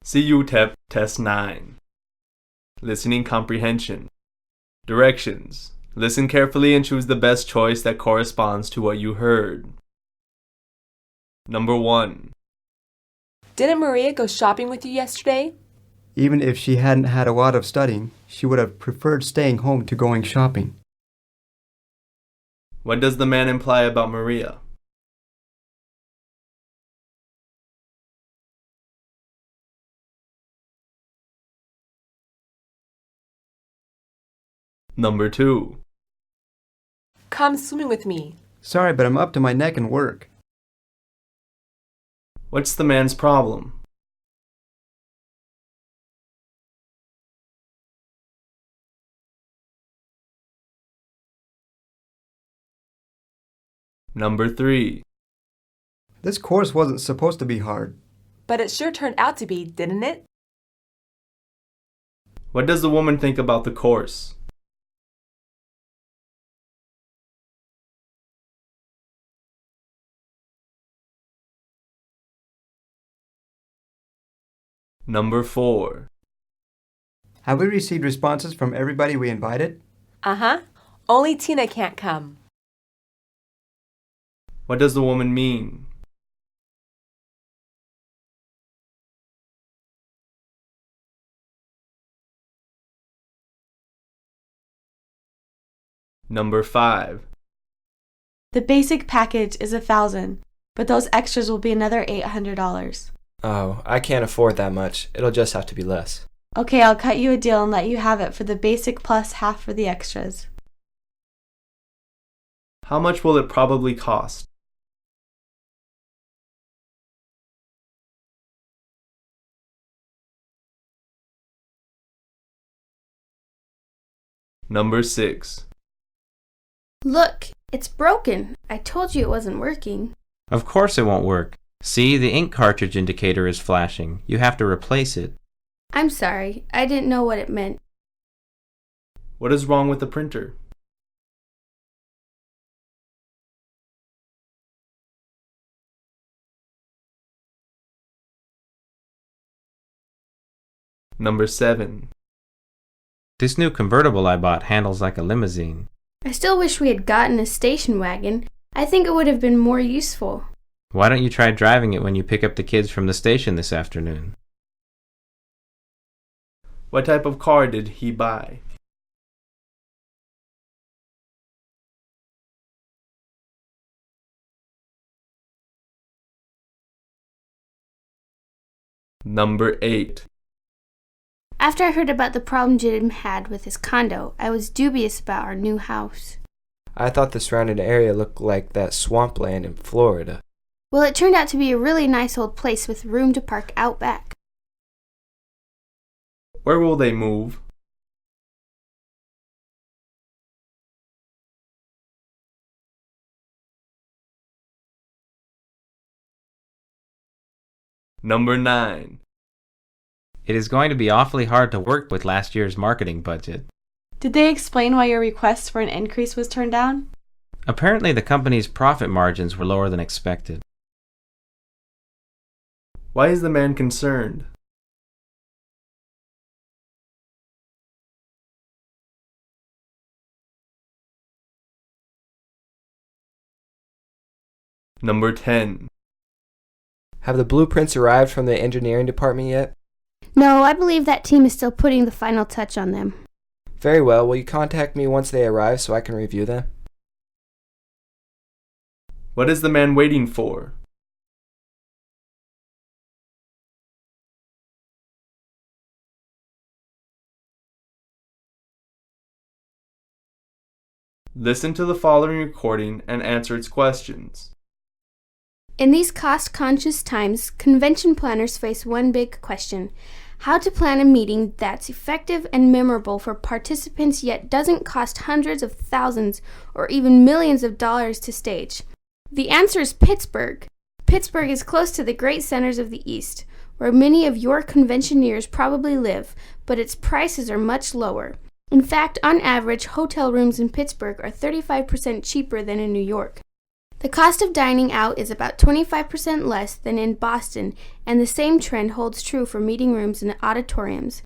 CUTEP Test9. Listening comprehension. Directions. Listen carefully and choose the best choice that corresponds to what you heard. Number 1. Didn't Maria go shopping with you yesterday? Even if she hadn't had a lot of studying, she would have preferred staying home to going shopping. What does the man imply about Maria? Number 2. Come swimming with me. Sorry, but I'm up to my neck in work. What's the man's problem? Number 3. This course wasn't supposed to be hard. But it sure turned out to be, didn't it? What does the woman think about the course? Number 4. Have we received responses from everybody we invited? Uh-huh. Only Tina can't come. What does the woman mean? Number 5. The basic package is $1,000, but those extras will be another $800. Oh, I can't afford that much. It'll just have to be less. Okay, I'll cut you a deal and let you have it for the basic plus half for the extras. How much will it probably cost? Number 6. Look, it's broken. I told you it wasn't working. Of course it won't work. See, the ink cartridge indicator is flashing. You have to replace it. I'm sorry. I didn't know what it meant. What is wrong with the printer? Number 7. This new convertible I bought handles like a limousine. I still wish we had gotten a station wagon. I think it would have been more useful. Why don't you try driving it when you pick up the kids from the station this afternoon? What type of car did he buy? Number 8. After I heard about the problem Jim had with his condo, I was dubious about our new house. I thought the surrounding area looked like that swampland in Florida. Well, it turned out to be a really nice old place with room to park out back. Where will they move? Number 9. It is going to be awfully hard to work with last year's marketing budget. Did they explain why your request for an increase was turned down? Apparently the company's profit margins were lower than expected. Why is the man concerned? Number 10. Have the blueprints arrived from the engineering department yet? No, I believe that team is still putting the final touch on them. Very well. Will you contact me once they arrive so I can review them? What is the man waiting for? Listen to the following recording and answer its questions. In these cost-conscious times, convention planners face one big question: how to plan a meeting that's effective and memorable for participants yet doesn't cost hundreds of thousands or even millions of dollars to stage. The answer is Pittsburgh. Pittsburgh is close to the great centers of the East, where many of your conventioneers probably live, but its prices are much lower. In fact, on average, hotel rooms in Pittsburgh are 35% cheaper than in New York. The cost of dining out is about 25% less than in Boston, and the same trend holds true for meeting rooms and auditoriums.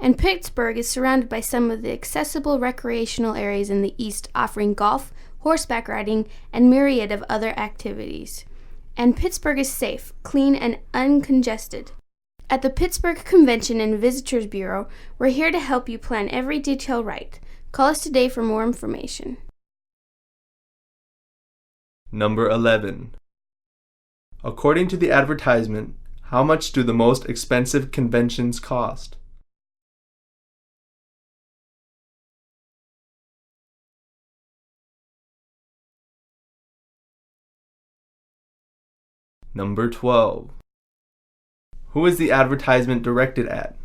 And Pittsburgh is surrounded by some of the accessible recreational areas in the east, offering golf, horseback riding, and myriad of other activities. And Pittsburgh is safe, clean, and uncongested. At the Pittsburgh Convention and Visitors Bureau, we're here to help you plan every detail right. Call us today for more information. Number 11. According to the advertisement, how much do the most expensive conventions cost? Number 12. Who is the advertisement directed at?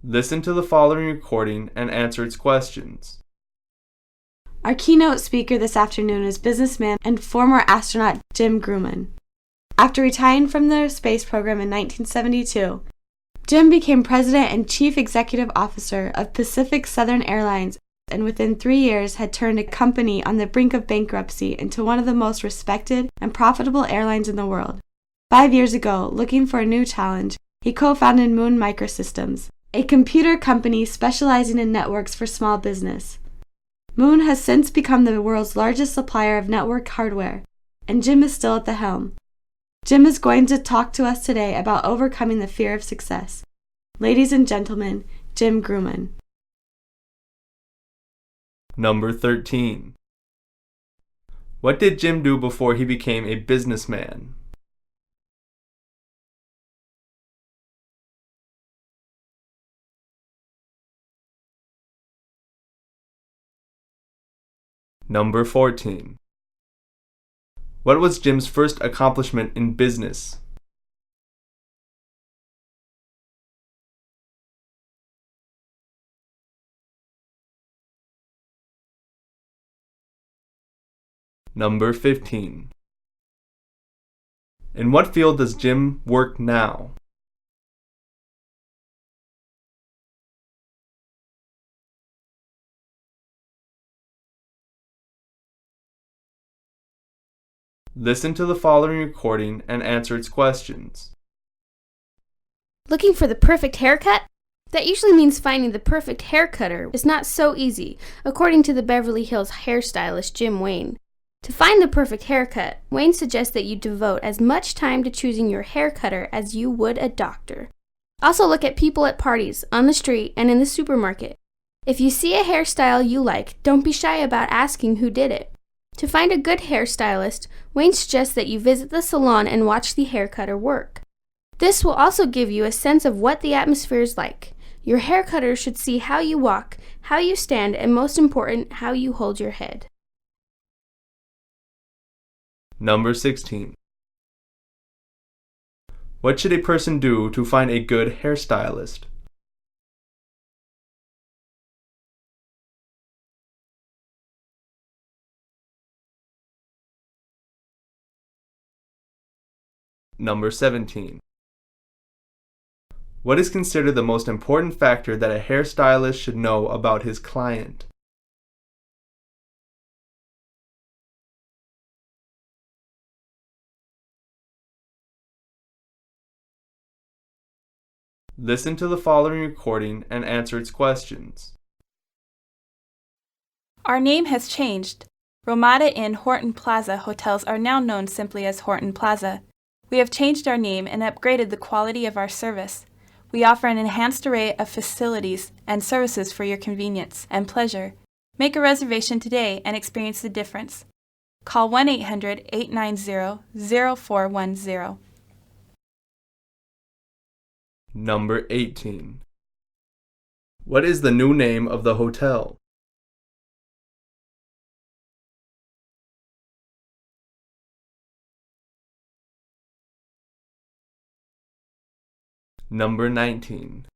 Listen to the following recording and answer its questions. Our keynote speaker this afternoon is businessman and former astronaut Jim Grumman. After retiring from the space program in 1972, Jim became president and chief executive officer of Pacific Southern Airlines, and within 3 years had turned a company on the brink of bankruptcy into one of the most respected and profitable airlines in the world. 5 years ago, looking for a new challenge, he co-founded Moon Microsystems, a computer company specializing in networks for small business. Moon has since become the world's largest supplier of network hardware, and Jim is still at the helm. Jim is going to talk to us today about overcoming the fear of success. Ladies and gentlemen, Jim Grumman. Number 13. What did Jim do before he became a businessman? Number 14. What was Jim's first accomplishment in business? Number 15. In what field does Jim work now? Listen to the following recording and answer its questions. Looking for the perfect haircut? That usually means finding the perfect hair cutter is not so easy, according to the Beverly Hills hairstylist Jim Wayne. To find the perfect haircut, Wayne suggests that you devote as much time to choosing your hair cutter as you would a doctor. Also look at people at parties, on the street, and in the supermarket. If you see a hairstyle you like, don't be shy about asking who did it. To find a good hairstylist, Wayne suggests that you visit the salon and watch the hair cutter work. This will also give you a sense of what the atmosphere is like. Your hair cutter should see how you walk, how you stand, and most important, how you hold your head. Number 16. What should a person do to find a good hairstylist? Number 17. What is considered the most important factor that a hairstylist should know about his client? Listen to the following recording and answer its questions. Our name has changed. Ramada Inn Horton Plaza hotels are now known simply as Horton Plaza. We have changed our name and upgraded the quality of our service. We offer an enhanced array of facilities and services for your convenience and pleasure. Make a reservation today and experience the difference. Call 1-800-890-0410. Number 18. What is the new name of the hotel? Number 19.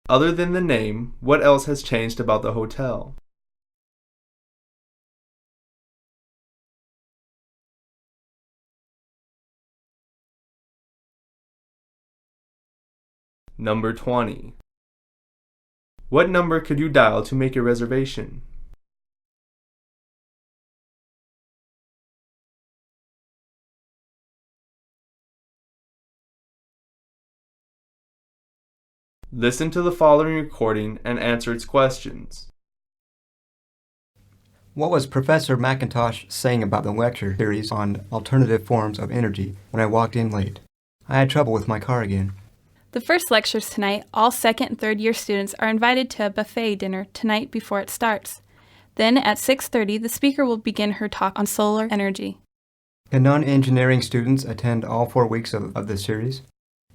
Other than the name, what else has changed about the hotel? Number 20. What number could you dial to make a reservation? Listen to the following recording and answer its questions. What was Professor McIntosh saying about the lecture series on alternative forms of energy when I walked in late? I had trouble with my car again. The first lectures tonight, all second and third year students are invited to a buffet dinner tonight before it starts. Then at 6:30, the speaker will begin her talk on solar energy. Can non-engineering students attend all 4 weeks of the series?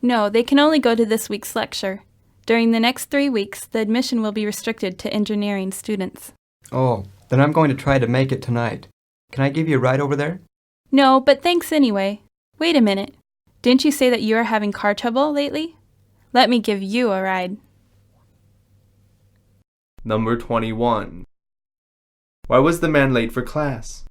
No, they can only go to this week's lecture. During the next 3 weeks, the admission will be restricted to engineering students. Oh, then I'm going to try to make it tonight. Can I give you a ride over there? No, but thanks anyway. Wait a minute. Didn't you say that you are having car trouble lately? Let me give you a ride. Number 21. Why was the man late for class?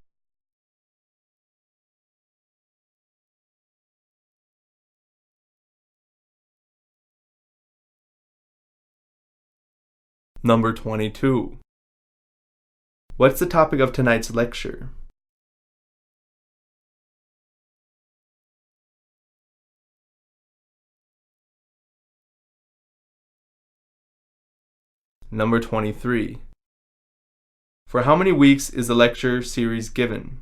Number 22. What's the topic of tonight's lecture? Number 23. For how many weeks is the lecture series given?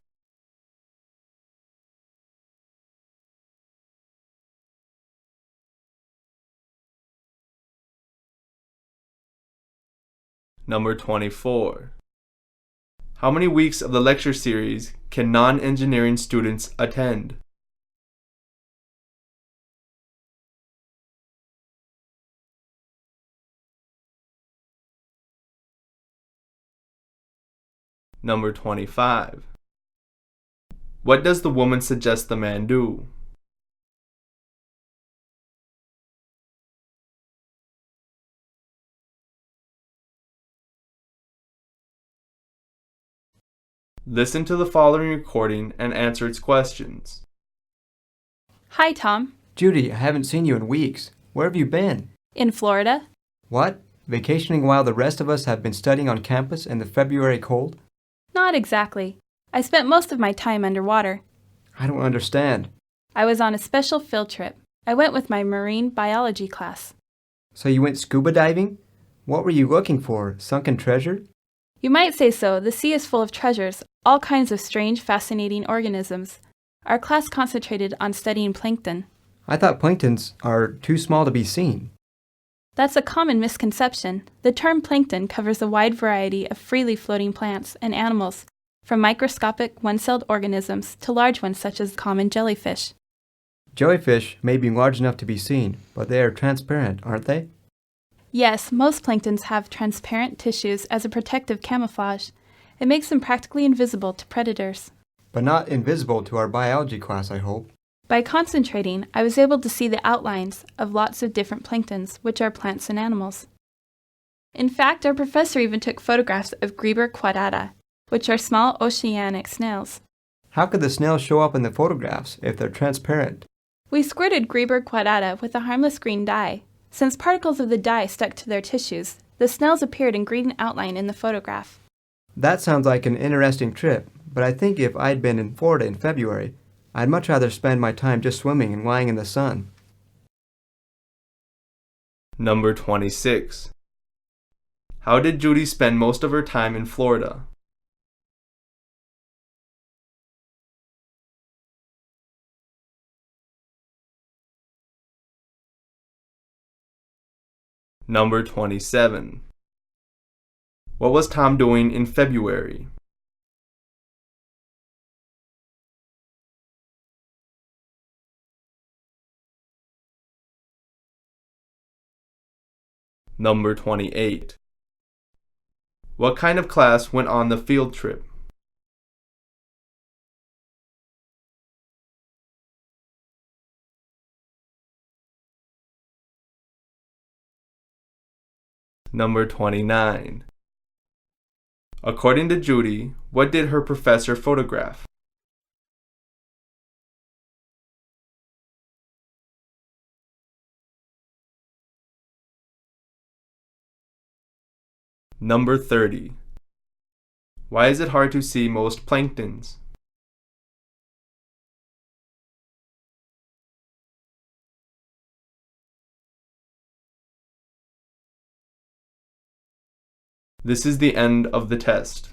Number 24. How many weeks of the lecture series can non-engineering students attend? Number 25. What does the woman suggest the man do? Listen to the following recording and answer its questions. Hi, Tom. Judy, I haven't seen you in weeks. Where have you been? In Florida? What? Vacationing while the rest of us have been studying on campus in the February cold? Not exactly. I spent most of my time underwater. I don't understand. I was on a special field trip. I went with my marine biology class. So you went scuba diving? What were you looking for? Sunken treasure? You might say so. The sea is full of treasures, all kinds of strange, fascinating organisms. Our class concentrated on studying plankton. I thought planktons are too small to be seen. That's a common misconception. The term plankton covers a wide variety of freely floating plants and animals, from microscopic one-celled organisms to large ones such as common jellyfish. Jellyfish may be large enough to be seen, but they are transparent, aren't they? Yes, most planktons have transparent tissues as a protective camouflage. It makes them practically invisible to predators. But not invisible to our biology class, I hope. By concentrating, I was able to see the outlines of lots of different planktons, which are plants and animals. In fact, our professor even took photographs of Grieber quadrata, which are small oceanic snails. How could the snails show up in the photographs if they're transparent? We squirted Grieber quadrata with a harmless green dye. Since particles of the dye stuck to their tissues, the snails appeared in green outline in the photograph. That sounds like an interesting trip, but I think if I'd been in Florida in February, I'd much rather spend my time just swimming and lying in the sun. Number 26. How did Judy spend most of her time in Florida? Number 27. What was Tom doing in February? Number 28. What kind of class went on the field trip? Number 29. According to Judy, what did her professor photograph? Number 30. Why is it hard to see most planktons? This is the end of the test.